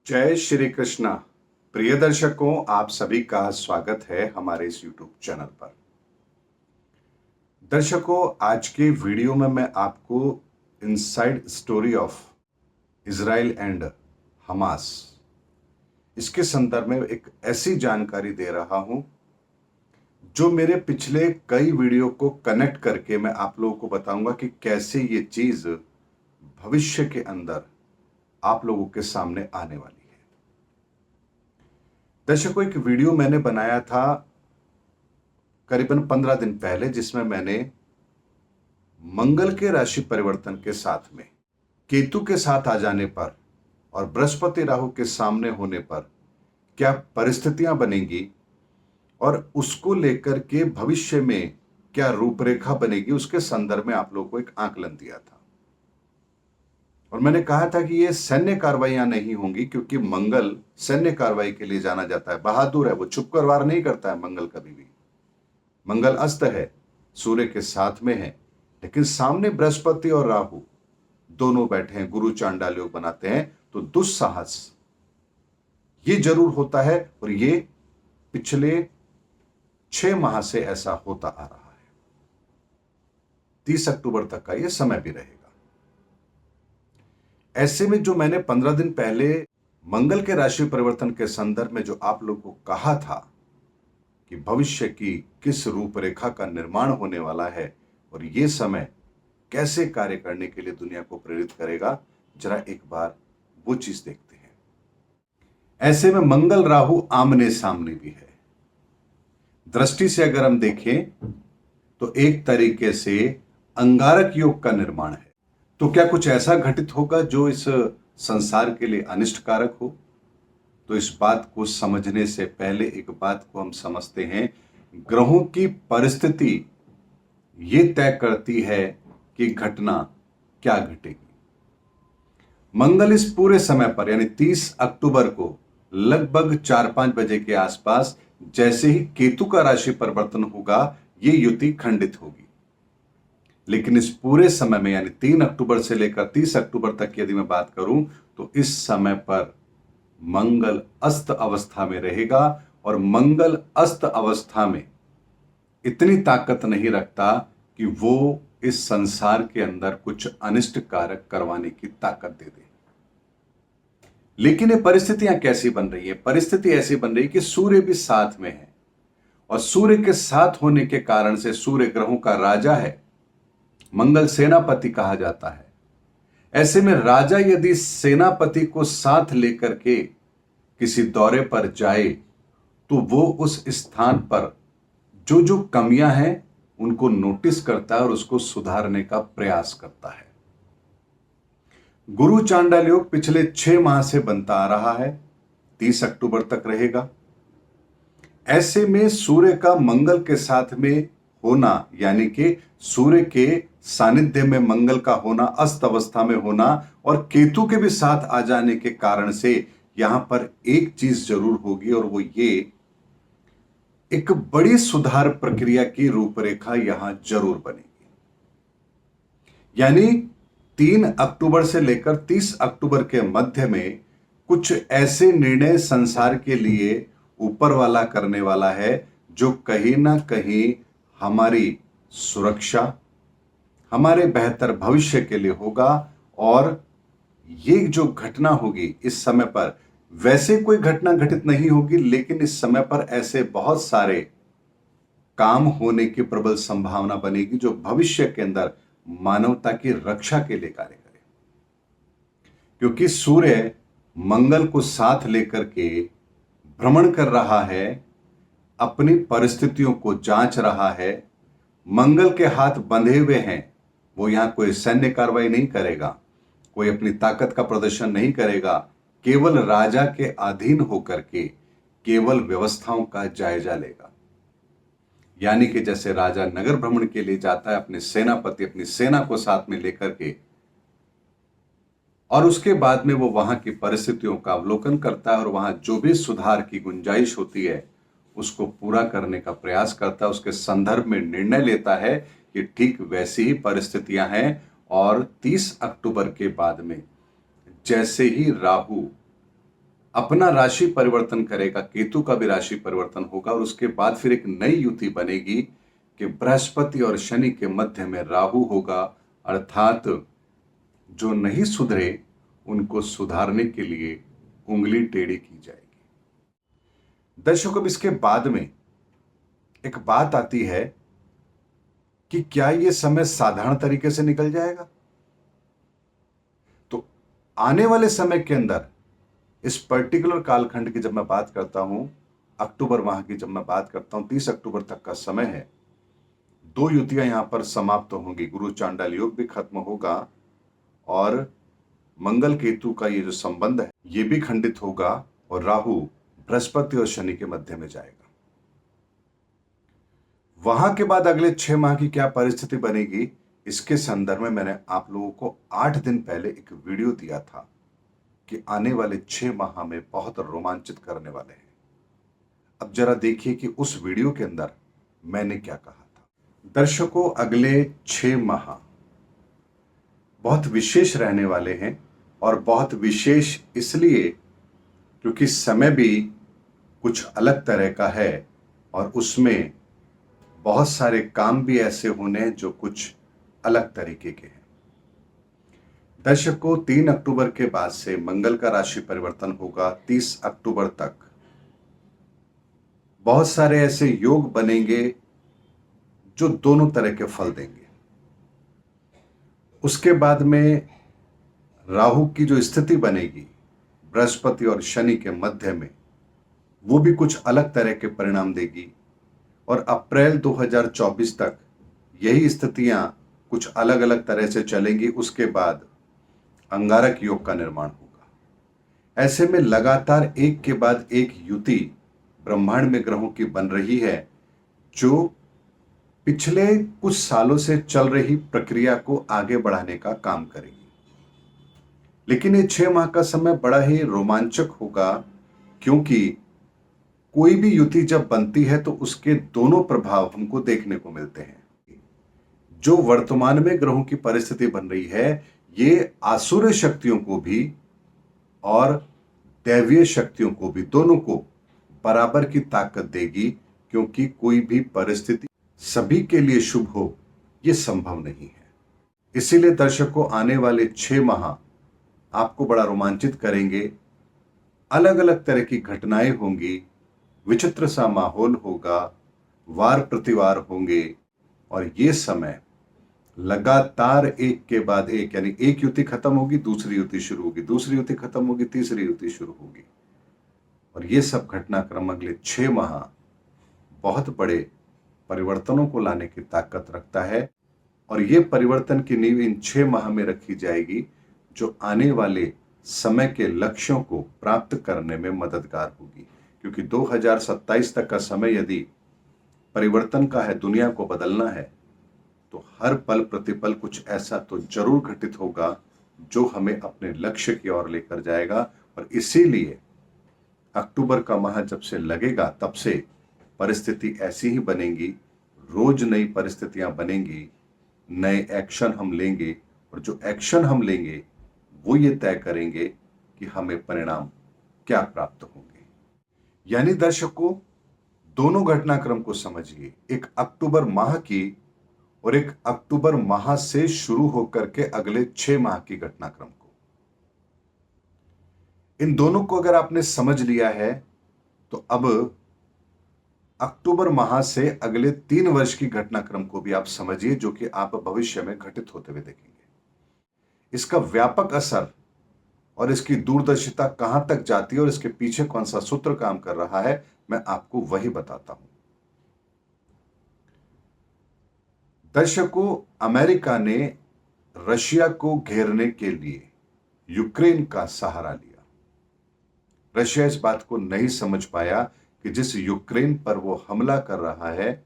जय श्री कृष्णा। प्रिय दर्शकों, आप सभी का स्वागत है हमारे इस YouTube चैनल पर। दर्शकों, आज के वीडियो में मैं आपको inside story of Israel and Hamas इसके संदर्भ में एक ऐसी जानकारी दे रहा हूं जो मेरे पिछले कई वीडियो को कनेक्ट करके मैं आप लोगों को बताऊंगा कि कैसे ये चीज भविष्य के अंदर आप लोगों के सामने आने वाली है। दर्शकों, एक वीडियो मैंने बनाया था करीबन 15 दिन पहले, जिसमें मैंने मंगल के राशि परिवर्तन के साथ में केतु के साथ आ जाने पर और बृहस्पति राहु के सामने होने पर क्या परिस्थितियां बनेंगी और उसको लेकर के भविष्य में क्या रूपरेखा बनेगी, उसके संदर्भ में आप लोगों को एक आकलन दिया था। और मैंने कहा था कि ये सैन्य कार्रवाइयां नहीं होंगी, क्योंकि मंगल सैन्य कार्रवाई के लिए जाना जाता है, बहादुर है, वो छुपकर वार नहीं करता है। मंगल कभी भी, मंगल अस्त है, सूर्य के साथ में है, लेकिन सामने बृहस्पति और राहु दोनों बैठे हैं, गुरु चांडाल योग बनाते हैं, तो दुस्साहस ये जरूर होता है। और ये पिछले 6 माह से ऐसा होता आ रहा है। 30 अक्टूबर तक का ये समय भी रहेगा। ऐसे में जो मैंने 15 दिन पहले मंगल के राशि परिवर्तन के संदर्भ में जो आप लोगों को कहा था कि भविष्य की किस रूपरेखा का निर्माण होने वाला है और ये समय कैसे कार्य करने के लिए दुनिया को प्रेरित करेगा, जरा एक बार वो चीज देखते हैं। ऐसे में मंगल राहु आमने सामने भी है। दृष्टि से अगर हम देखें तो एक तरीके से अंगारक योग का निर्माण है। तो क्या कुछ ऐसा घटित होगा जो इस संसार के लिए अनिष्टकारक हो? तो इस बात को समझने से पहले एक बात को हम समझते हैं। ग्रहों की परिस्थिति ये तय करती है कि घटना क्या घटेगी। मंगल इस पूरे समय पर यानी 30 अक्टूबर को लगभग 4-5 बजे के आसपास जैसे ही केतु का राशि परिवर्तन होगा, ये युति खंडित होगी। लेकिन इस पूरे समय में यानी 3 अक्टूबर से लेकर 30 अक्टूबर तक की यदि मैं बात करूं तो इस समय पर मंगल अस्त अवस्था में रहेगा। और मंगल अस्त अवस्था में इतनी ताकत नहीं रखता कि वो इस संसार के अंदर कुछ अनिष्ट कारक करवाने की ताकत दे दे। लेकिन ये परिस्थितियां कैसी बन रही है? परिस्थिति ऐसी बन रही है कि सूर्य भी साथ में है, और सूर्य के साथ होने के कारण से सूर्य ग्रहों का राजा है, मंगल सेनापति कहा जाता है। ऐसे में राजा यदि सेनापति को साथ लेकर के किसी दौरे पर जाए तो वो उस स्थान पर जो जो कमियां हैं उनको नोटिस करता है और उसको सुधारने का प्रयास करता है। गुरु चांडाल योग पिछले 6 माह से बनता आ रहा है, 30 अक्टूबर तक रहेगा। ऐसे में सूर्य का मंगल के साथ में होना यानी कि सूर्य के सानिध्य में मंगल का होना, अस्त अवस्था में होना और केतु के भी साथ आ जाने के कारण से यहां पर एक चीज जरूर होगी, और वो ये एक बड़ी सुधार प्रक्रिया की रूपरेखा यहां जरूर बनेगी। यानी 3 अक्टूबर से लेकर 30 अक्टूबर के मध्य में कुछ ऐसे निर्णय संसार के लिए ऊपर वाला करने वाला है जो कहीं ना कहीं हमारी सुरक्षा, हमारे बेहतर भविष्य के लिए होगा। और ये जो घटना होगी इस समय पर, वैसे कोई घटना घटित नहीं होगी, लेकिन इस समय पर ऐसे बहुत सारे काम होने की प्रबल संभावना बनेगी जो भविष्य के अंदर मानवता की रक्षा के लिए कार्य करे। क्योंकि सूर्य मंगल को साथ लेकर के भ्रमण कर रहा है, अपनी परिस्थितियों को जांच रहा है। मंगल के हाथ बंधे हुए हैं, वो यहां कोई सैन्य कार्रवाई नहीं करेगा, कोई अपनी ताकत का प्रदर्शन नहीं करेगा, केवल राजा के अधीन होकर के केवल व्यवस्थाओं का जायजा लेगा। यानी कि जैसे राजा नगर भ्रमण के लिए जाता है अपने सेनापति, अपनी सेना को साथ में लेकर के, और उसके बाद में वो वहां की परिस्थितियों का अवलोकन करता है और वहां जो भी सुधार की गुंजाइश होती है उसको पूरा करने का प्रयास करता है, उसके संदर्भ में निर्णय लेता है कि ठीक वैसी ही परिस्थितियां हैं। और 30 अक्टूबर के बाद में जैसे ही राहु अपना राशि परिवर्तन करेगा, केतु का भी राशि परिवर्तन होगा और उसके बाद फिर एक नई युति बनेगी कि बृहस्पति और शनि के मध्य में राहु होगा, अर्थात जो नहीं सुधरे उनको सुधारने के लिए उंगली टेढ़ी की जाएगी। दर्शकों, अब इसके बाद में एक बात आती है कि क्या यह समय साधारण तरीके से निकल जाएगा? तो आने वाले समय के अंदर इस पर्टिकुलर कालखंड की जब मैं बात करता हूं, अक्टूबर माह की जब मैं बात करता हूं, 30 अक्टूबर तक का समय है। 2 युतियां यहां पर समाप्त होंगी, गुरु चांडाल योग भी खत्म होगा और मंगल केतु का ये जो संबंध है ये भी खंडित होगा और राहु बृहस्पति और शनि के मध्य में जाएगा। वहां के बाद अगले 6 माह की क्या परिस्थिति बनेगी, इसके संदर्भ में मैंने आप लोगों को 8 दिन पहले एक वीडियो दिया था कि आने वाले 6 माह में बहुत रोमांचित करने वाले हैं। अब जरा देखिए कि उस वीडियो के अंदर मैंने क्या कहा था। दर्शकों, अगले 6 माह बहुत विशेष रहने वाले हैं और बहुत विशेष इसलिए क्योंकि समय भी कुछ अलग तरह का है और उसमें बहुत सारे काम भी ऐसे होने हैं जो कुछ अलग तरीके के हैं। दर्शकों, 3 अक्टूबर के बाद से मंगल का राशि परिवर्तन होगा 30 अक्टूबर तक। बहुत सारे ऐसे योग बनेंगे जो दोनों तरह के फल देंगे। उसके बाद में राहु की जो स्थिति बनेगी बृहस्पति और शनि के मध्य में, वो भी कुछ अलग तरह के परिणाम देगी और अप्रैल 2024 तक यही स्थितियां कुछ अलग अलग तरह से चलेंगी। उसके बाद अंगारक योग का निर्माण होगा। ऐसे में लगातार एक के बाद एक युति ब्रह्मांड में ग्रहों की बन रही है जो पिछले कुछ सालों से चल रही प्रक्रिया को आगे बढ़ाने का काम करेगी। लेकिन ये 6 माह का समय बड़ा ही रोमांचक होगा क्योंकि कोई भी युति जब बनती है तो उसके दोनों प्रभाव हमको देखने को मिलते हैं। जो वर्तमान में ग्रहों की परिस्थिति बन रही है ये आसुरी शक्तियों को भी और दैवीय शक्तियों को भी, दोनों को बराबर की ताकत देगी क्योंकि कोई भी परिस्थिति सभी के लिए शुभ हो यह संभव नहीं है। इसीलिए दर्शकों, आने वाले 6 माह आपको बड़ा रोमांचित करेंगे। अलग अलग तरह की घटनाएं होंगी, विचित्र सा माहौल होगा, वार प्रतिवार होंगे और ये समय लगातार एक के बाद एक, यानी एक युति खत्म होगी दूसरी युति शुरू होगी, दूसरी युति खत्म होगी तीसरी युति शुरू होगी और ये सब घटनाक्रम अगले 6 माह बहुत बड़े परिवर्तनों को लाने की ताकत रखता है और ये परिवर्तन की नींव इन 6 माह में रखी जाएगी जो आने वाले समय के लक्ष्यों को प्राप्त करने में मददगार होगी। क्योंकि 2027 तक का समय यदि परिवर्तन का है, दुनिया को बदलना है, तो हर पल प्रतिपल कुछ ऐसा तो जरूर घटित होगा जो हमें अपने लक्ष्य की ओर लेकर जाएगा। और इसीलिए अक्टूबर का माह जब से लगेगा तब से परिस्थिति ऐसी ही बनेगी, रोज नई परिस्थितियां बनेंगी, नए एक्शन हम लेंगे और जो एक्शन हम लेंगे वो ये तय करेंगे कि हमें परिणाम क्या प्राप्त होंगे। यानी दर्शकों, दोनों घटनाक्रम को समझिए, एक अक्टूबर माह की और एक अक्टूबर माह से शुरू होकर के अगले 6 माह की घटनाक्रम को। इन दोनों को अगर आपने समझ लिया है तो अब अक्टूबर माह से अगले 3 वर्ष की घटनाक्रम को भी आप समझिए जो कि आप भविष्य में घटित होते हुए देखेंगे। इसका व्यापक असर और इसकी दूरदर्शिता कहां तक जाती है और इसके पीछे कौन सा सूत्र काम कर रहा है, मैं आपको वही बताता हूं। दर्शकों, अमेरिका ने रशिया को घेरने के लिए यूक्रेन का सहारा लिया। रशिया इस बात को नहीं समझ पाया कि जिस यूक्रेन पर वो हमला कर रहा है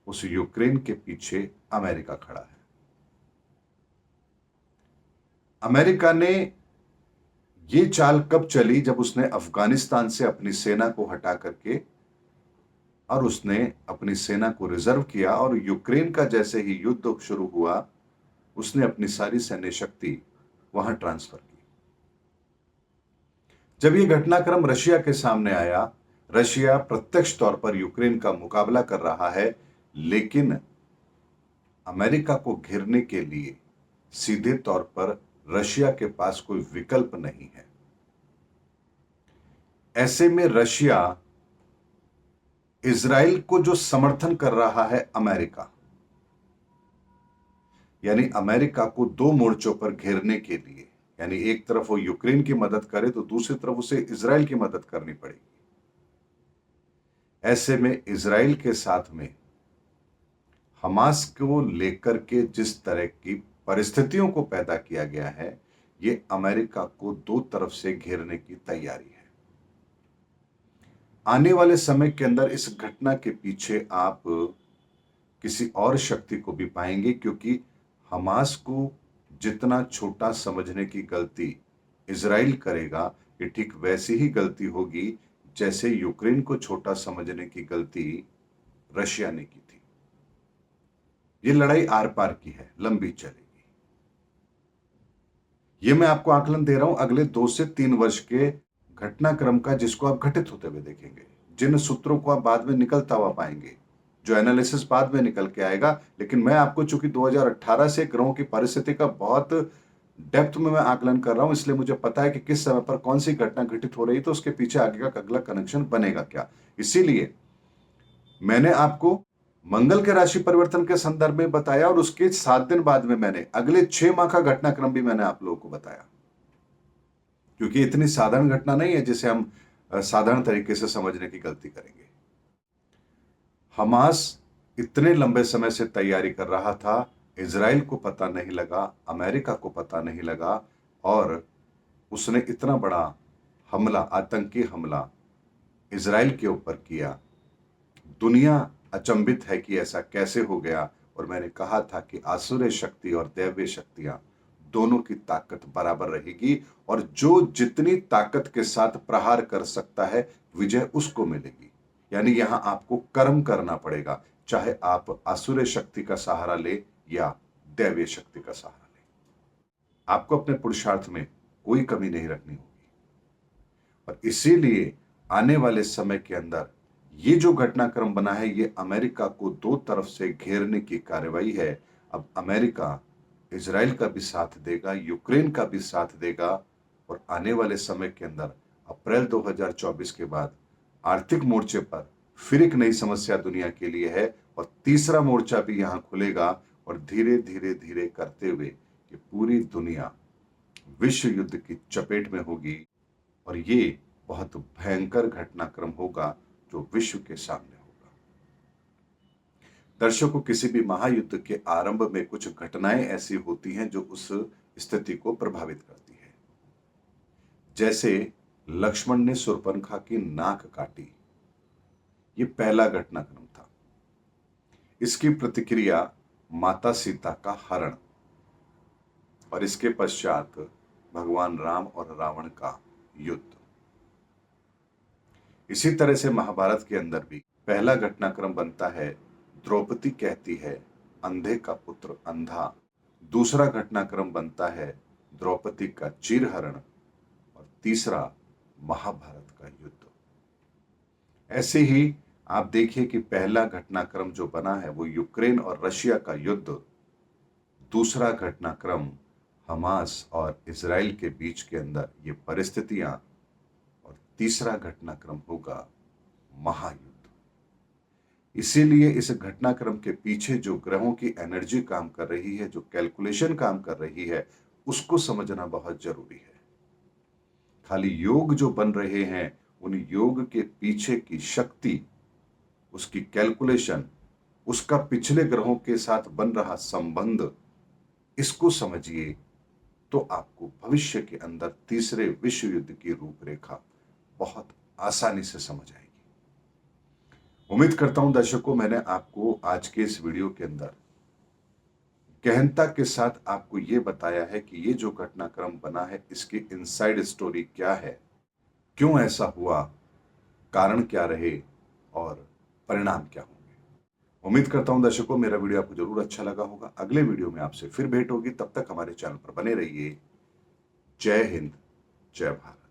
उस यूक्रेन के पीछे अमेरिका खड़ा है। अमेरिका ने ये चाल कब चली, जब उसने अफगानिस्तान से अपनी सेना को हटा करके और उसने अपनी सेना को रिजर्व किया और यूक्रेन का जैसे ही युद्ध शुरू हुआ उसने अपनी सारी सैन्य शक्ति वहां ट्रांसफर की। जब ये घटनाक्रम रशिया के सामने आया, रशिया प्रत्यक्ष तौर पर यूक्रेन का मुकाबला कर रहा है, लेकिन अमेरिका को घेरने के लिए सीधे तौर पर रशिया के पास कोई विकल्प नहीं है। ऐसे में रशिया इजराइल को जो समर्थन कर रहा है अमेरिका, यानी अमेरिका को दो मोर्चों पर घेरने के लिए, यानी एक तरफ वो यूक्रेन की मदद करे तो दूसरी तरफ उसे इजराइल की मदद करनी पड़ेगी। ऐसे में इजराइल के साथ में हमास को लेकर के जिस तरह की परिस्थितियों को पैदा किया गया है, ये अमेरिका को दो तरफ से घेरने की तैयारी है। आने वाले समय के अंदर इस घटना के पीछे आप किसी और शक्ति को भी पाएंगे, क्योंकि हमास को जितना छोटा समझने की गलती इजराइल करेगा, ये ठीक वैसी ही गलती होगी जैसे यूक्रेन को छोटा समझने की गलती रशिया ने की थी। ये लड़ाई आर पार की है, लंबी चलेगी। ये मैं आपको आकलन दे रहा हूं अगले 2 से 3 वर्ष के घटनाक्रम का, जिसको आप घटित होते हुए देखेंगे, जिन सूत्रों को आप बाद में निकलता हुआ पाएंगे, जो एनालिसिस बाद में निकल के आएगा। लेकिन मैं आपको चूंकि 2018 से ग्रहों की परिस्थिति का बहुत डेप्थ में मैं आकलन कर रहा हूं, इसलिए मुझे पता है कि किस समय पर कौन सी घटना घटित हो रही है, तो उसके पीछे आगे का अगला कनेक्शन बनेगा क्या। इसीलिए मैंने आपको मंगल के राशि परिवर्तन के संदर्भ में बताया, और उसके 7 दिन बाद में मैंने अगले 6 माह का घटनाक्रम भी मैंने आप लोगों को बताया, क्योंकि इतनी साधारण घटना नहीं है जिसे हम साधारण तरीके से समझने की गलती करेंगे। हमास इतने लंबे समय से तैयारी कर रहा था, इजराइल को पता नहीं लगा, अमेरिका को पता नहीं लगा, और उसने इतना बड़ा हमला, आतंकी हमला इजराइल के ऊपर किया। दुनिया अचंभित है कि ऐसा कैसे हो गया, और मैंने कहा था कि आसुरी शक्ति और दैवीय शक्तियां दोनों की ताकत बराबर रहेगी, और जो जितनी ताकत के साथ प्रहार कर सकता है, विजय उसको मिलेगी। यानी यहां आपको कर्म करना पड़ेगा, चाहे आप आसुरी शक्ति का सहारा ले या दैवीय शक्ति का सहारा ले। आपको अपने पुरुषार्थ में कोई कमी नहीं रखनी होगी। और इसीलिए आने वाले समय के अंदर ये जो घटनाक्रम बना है, ये अमेरिका को दो तरफ से घेरने की कार्रवाई है। अब अमेरिका इजराइल का भी साथ देगा, यूक्रेन का भी साथ देगा, और आने वाले समय के अंदर अप्रैल 2024 के बाद आर्थिक मोर्चे पर फिर एक नई समस्या दुनिया के लिए है, और तीसरा मोर्चा भी यहां खुलेगा, और धीरे धीरे धीरे करते हुए ये पूरी दुनिया विश्व युद्ध की चपेट में होगी, और ये बहुत भयंकर घटनाक्रम होगा जो विश्व के सामने होगा। दर्शकों, किसी भी महायुद्ध के आरंभ में कुछ घटनाएं ऐसी होती हैं जो उस स्थिति को प्रभावित करती है। जैसे लक्ष्मण ने शूर्पणखा की नाक काटी, ये पहला घटनाक्रम था। इसकी प्रतिक्रिया माता सीता का हरण, और इसके पश्चात भगवान राम और रावण का युद्ध। इसी तरह से महाभारत के अंदर भी पहला घटनाक्रम बनता है, द्रौपदी कहती है अंधे का पुत्र अंधा। दूसरा घटनाक्रम बनता है द्रौपदी का चीरहरण, और तीसरा महाभारत का युद्ध। ऐसे ही आप देखिए कि पहला घटनाक्रम जो बना है वो यूक्रेन और रशिया का युद्ध, दूसरा घटनाक्रम हमास और इजराइल के बीच के अंदर ये परिस्थितियां, और तीसरा घटनाक्रम होगा महायुद्ध। इसीलिए इस घटनाक्रम के पीछे जो ग्रहों की एनर्जी काम कर रही है, जो कैलकुलेशन काम कर रही है, उसको समझना बहुत जरूरी है। खाली योग जो बन रहे हैं, उन योग के पीछे की शक्ति, उसकी कैलकुलेशन, उसका पिछले ग्रहों के साथ बन रहा संबंध, इसको समझिए तो आपको भविष्य के अंदर तीसरे विश्व युद्ध की रूपरेखा बहुत आसानी से समझ आएगी। उम्मीद करता हूं दर्शकों, मैंने आपको आज के इस वीडियो के अंदर गहनता के साथ आपको यह बताया है कि ये जो घटनाक्रम बना है, इसकी इनसाइड स्टोरी क्या है, क्यों ऐसा हुआ, कारण क्या रहे, और परिणाम क्या होंगे। उम्मीद करता हूं दर्शकों, मेरा वीडियो आपको जरूर अच्छा लगा होगा। अगले वीडियो में आपसे फिर भेंट होगी, तब तक हमारे चैनल पर बने रहिए। जय हिंद, जय भारत।